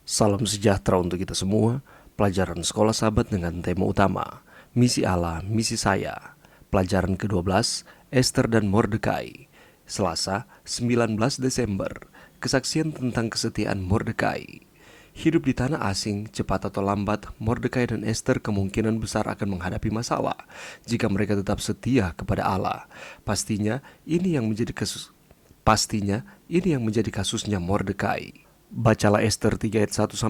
Salam sejahtera untuk kita semua. Pelajaran Sekolah Sahabat dengan tema utama Misi Allah, Misi Saya. Pelajaran ke-12, Esther dan Mordekai. Selasa, 19 Desember. Kesaksian tentang kesetiaan Mordekai. Hidup di tanah asing, cepat atau lambat, Mordekai dan Esther kemungkinan besar akan menghadapi masalah jika mereka tetap setia kepada Allah. Pastinya ini yang menjadi kasusnya Mordekai. Bacalah Esther 3 ayat 1-15.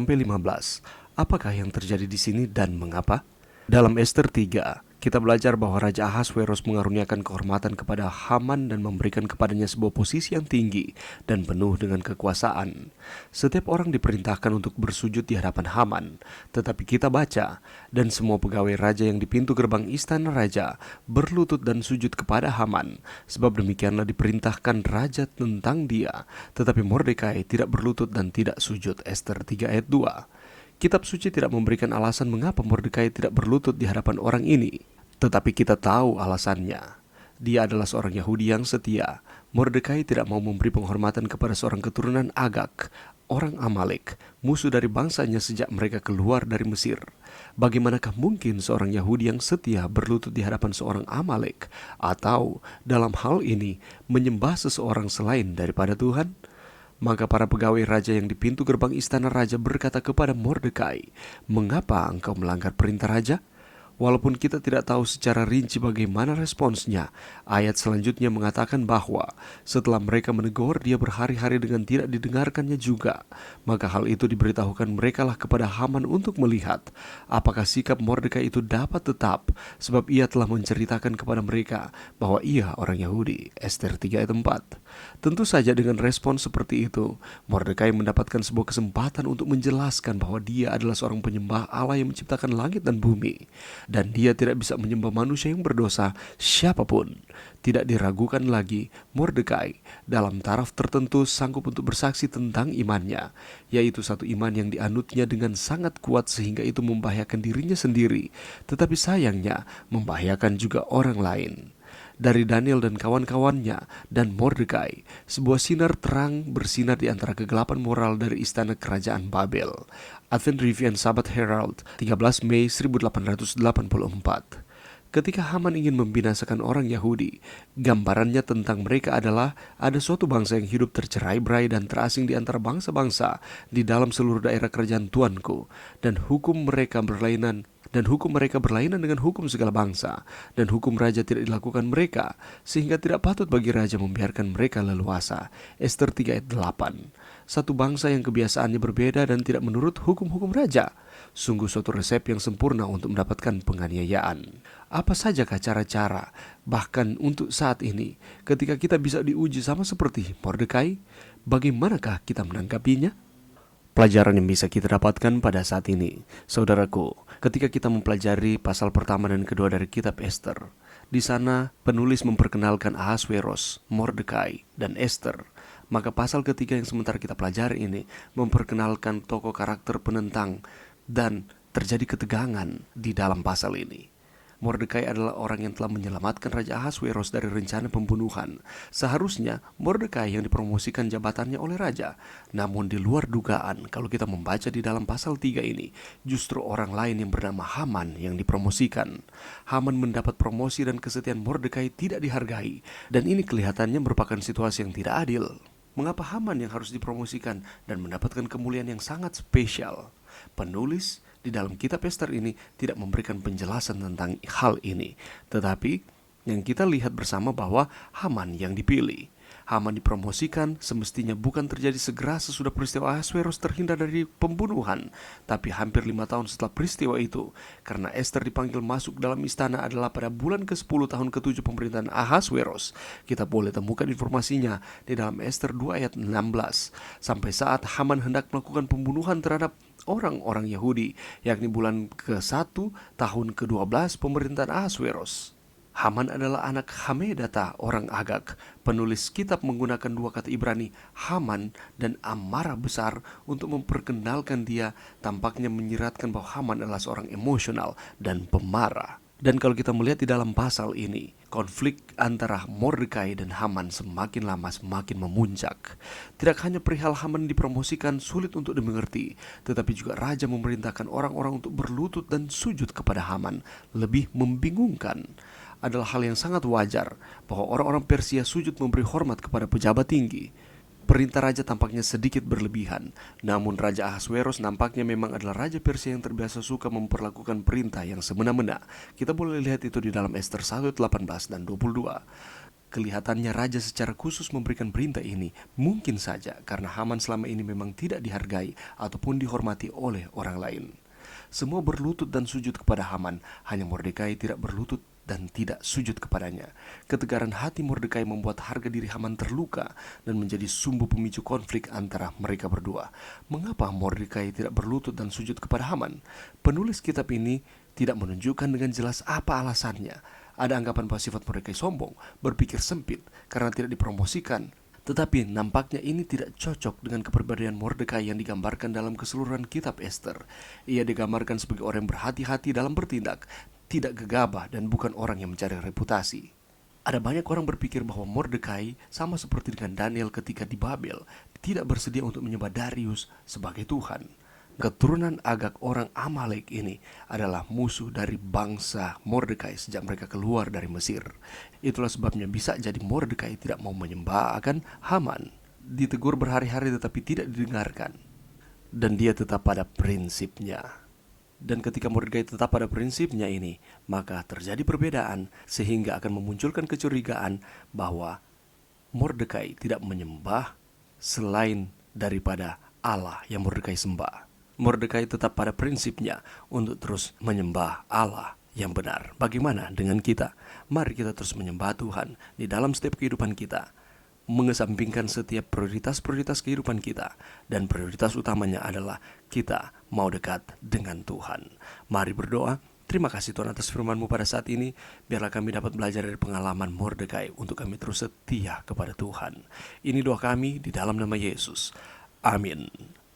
Apakah yang terjadi di sini dan mengapa? Dalam Esther 3, kita belajar bahwa Raja Ahasveros mengaruniakan kehormatan kepada Haman dan memberikan kepadanya sebuah posisi yang tinggi dan penuh dengan kekuasaan. Setiap orang diperintahkan untuk bersujud di hadapan Haman, tetapi kita baca, dan semua pegawai raja yang di pintu gerbang istana raja berlutut dan sujud kepada Haman, sebab demikianlah diperintahkan raja tentang dia. Tetapi Mordekai tidak berlutut dan tidak sujud. Esther 3 ayat 2. Kitab suci tidak memberikan alasan mengapa Mordekai tidak berlutut di hadapan orang ini. Tetapi kita tahu alasannya. Dia adalah seorang Yahudi yang setia. Mordekai tidak mau memberi penghormatan kepada seorang keturunan Agag, orang Amalek, musuh dari bangsanya sejak mereka keluar dari Mesir. Bagaimanakah mungkin seorang Yahudi yang setia berlutut di hadapan seorang Amalek, atau dalam hal ini menyembah seseorang selain daripada Tuhan? Maka para pegawai raja yang di pintu gerbang istana raja berkata kepada Mordekai, "Mengapa engkau melanggar perintah raja?" Walaupun kita tidak tahu secara rinci bagaimana responsnya, ayat selanjutnya mengatakan bahwa setelah mereka menegur dia berhari-hari dengan tidak didengarkannya juga, maka hal itu diberitahukan merekalah kepada Haman untuk melihat apakah sikap Mordekai itu dapat tetap, sebab ia telah menceritakan kepada mereka bahwa ia orang Yahudi. Esther 3 ayat 4. Tentu saja dengan respon seperti itu, Mordekai mendapatkan sebuah kesempatan untuk menjelaskan bahwa dia adalah seorang penyembah Allah yang menciptakan langit dan bumi. Dan dia tidak bisa menyembah manusia yang berdosa siapapun. Tidak diragukan lagi, Mordekai dalam taraf tertentu sanggup untuk bersaksi tentang imannya, yaitu satu iman yang dianutnya dengan sangat kuat sehingga itu membahayakan dirinya sendiri, tetapi sayangnya membahayakan juga orang lain. Dari Daniel dan kawan-kawannya dan Mordekai, sebuah sinar terang bersinar di antara kegelapan moral dari istana kerajaan Babel. Advent Review and Sabbath Herald, 13 Mei 1884. Ketika Haman ingin membinasakan orang Yahudi, gambarannya tentang mereka adalah ada suatu bangsa yang hidup tercerai-berai dan terasing di antara bangsa-bangsa di dalam seluruh daerah kerajaan Tuanku, dan hukum mereka berlainan dengan hukum segala bangsa, dan hukum raja tidak dilakukan mereka, sehingga tidak patut bagi raja membiarkan mereka leluasa. Esther 3 ayat 8. Satu bangsa yang kebiasaannya berbeda dan tidak menurut hukum-hukum raja. Sungguh suatu resep yang sempurna untuk mendapatkan penganiayaan. Apa sajakah cara-cara, bahkan untuk saat ini, ketika kita bisa diuji sama seperti Mordekai, bagaimanakah kita menanggapinya? Pelajaran yang bisa kita dapatkan pada saat ini, saudaraku, ketika kita mempelajari pasal pertama dan kedua dari kitab Esther, di sana penulis memperkenalkan Ahasveros, Mordekai, dan Esther. Maka pasal ketiga yang sementara kita pelajari ini memperkenalkan tokoh karakter penentang dan terjadi ketegangan di dalam pasal ini. Mordekai adalah orang yang telah menyelamatkan Raja Ahasveros dari rencana pembunuhan. Seharusnya Mordekai yang dipromosikan jabatannya oleh raja. Namun di luar dugaan, kalau kita membaca di dalam pasal 3 ini, justru orang lain yang bernama Haman yang dipromosikan. Haman mendapat promosi dan kesetiaan Mordekai tidak dihargai, dan ini kelihatannya merupakan situasi yang tidak adil. Mengapa Haman yang harus dipromosikan dan mendapatkan kemuliaan yang sangat spesial? Penulis di dalam kitab Esther ini tidak memberikan penjelasan tentang hal ini. Tetapi yang kita lihat bersama bahwa Haman yang dipilih. Haman dipromosikan semestinya bukan terjadi segera sesudah peristiwa Ahasveros terhindar dari pembunuhan, tapi hampir 5 tahun setelah peristiwa itu. Karena Esther dipanggil masuk dalam istana adalah pada bulan ke-10 tahun ke-7 pemerintahan Ahasveros. Kita boleh temukan informasinya di dalam Esther 2 ayat 16. Sampai saat Haman hendak melakukan pembunuhan terhadap orang-orang Yahudi, yakni bulan ke-1 tahun ke-12 pemerintahan Ahasveros. Haman adalah anak Hamedata, orang Agag. Penulis kitab menggunakan dua kata Ibrani, Haman dan amarah besar, untuk memperkenalkan dia, tampaknya menyiratkan bahwa Haman adalah seorang emosional dan pemarah. Dan kalau kita melihat di dalam pasal ini, konflik antara Mordekai dan Haman semakin lama semakin memuncak. Tidak hanya perihal Haman dipromosikan sulit untuk dimengerti, tetapi juga raja memerintahkan orang-orang untuk berlutut dan sujud kepada Haman. Lebih membingungkan adalah hal yang sangat wajar bahwa orang-orang Persia sujud memberi hormat kepada pejabat tinggi. Perintah raja tampaknya sedikit berlebihan, namun Raja Ahasveros nampaknya memang adalah raja Persia yang terbiasa suka memperlakukan perintah yang semena-mena. Kita boleh lihat itu di dalam Ester 1:18 dan 22. Kelihatannya raja secara khusus memberikan perintah ini mungkin saja karena Haman selama ini memang tidak dihargai ataupun dihormati oleh orang lain. Semua berlutut dan sujud kepada Haman, hanya Mordekai tidak berlutut dan tidak sujud kepadanya. Ketegaran hati Mordekai membuat harga diri Haman terluka dan menjadi sumbu pemicu konflik antara mereka berdua. Mengapa Mordekai tidak berlutut dan sujud kepada Haman? Penulis kitab ini tidak menunjukkan dengan jelas apa alasannya. Ada anggapan bahwa sifat Mordekai sombong, berpikir sempit karena tidak dipromosikan. Tetapi nampaknya ini tidak cocok dengan kepribadian Mordekai yang digambarkan dalam keseluruhan kitab Ester. Ia digambarkan sebagai orang yang berhati-hati dalam bertindak, tidak gegabah dan bukan orang yang mencari reputasi. Ada banyak orang berpikir bahwa Mordekai sama seperti dengan Daniel ketika di Babel, tidak bersedia untuk menyembah Darius sebagai Tuhan. Keturunan Agag orang Amalek ini adalah musuh dari bangsa Mordekai sejak mereka keluar dari Mesir. Itulah sebabnya bisa jadi Mordekai tidak mau menyembah akan Haman. Ditegur berhari-hari tetapi tidak didengarkan. Dan dia tetap pada prinsipnya. Dan ketika Mordekai tetap pada prinsipnya ini, maka terjadi perbedaan sehingga akan memunculkan kecurigaan bahwa Mordekai tidak menyembah selain daripada Allah yang Mordekai sembah. Mordekai tetap pada prinsipnya untuk terus menyembah Allah yang benar. Bagaimana dengan kita? Mari kita terus menyembah Tuhan di dalam setiap kehidupan kita, mengesampingkan setiap prioritas-prioritas kehidupan kita, dan prioritas utamanya adalah kita mau dekat dengan Tuhan. Mari berdoa. Terima kasih Tuhan atas firman-Mu pada saat ini. Biarlah kami dapat belajar dari pengalaman Mordekai untuk kami terus setia kepada Tuhan. Ini doa kami di dalam nama Yesus. Amin.